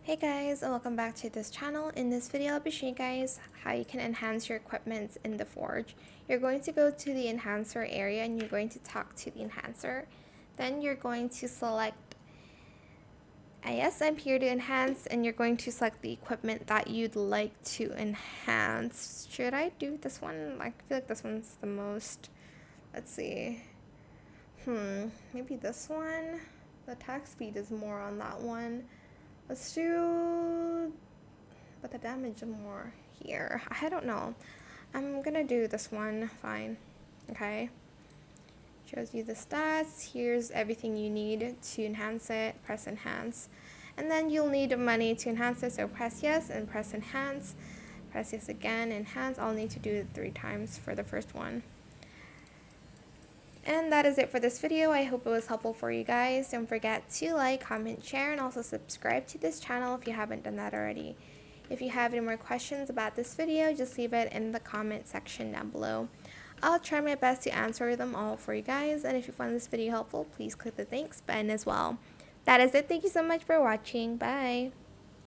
Hey guys, and welcome back to this channel. In this video, I'll be showing you guys how you can enhance your equipment in the Forge. You're going to go to the enhancer area and you're going to talk to the enhancer. Then you're going to select, yes, I'm here to enhance, and you're going to select the equipment that you'd like to enhance. Should I do this one? I feel like this one's the most, let's see. Maybe this one? The attack speed is more on that one. Let's do, but the damage is more here. I don't know. I'm gonna do this one. Fine. Okay. Shows you the stats. Here's everything you need to enhance it. Press enhance. And then you'll need money to enhance it. So press yes and press enhance. Press yes again, enhance. I'll need to do it 3 times for the first one. And that is it for this video. I hope it was helpful for you guys. Don't forget to like, comment, share, and also subscribe to this channel if you haven't done that already. If you have any more questions about this video, just leave it in the comment section down below. I'll try my best to answer them all for you guys. And if you found this video helpful, please click the thanks button as well. That is it. Thank you so much for watching. Bye.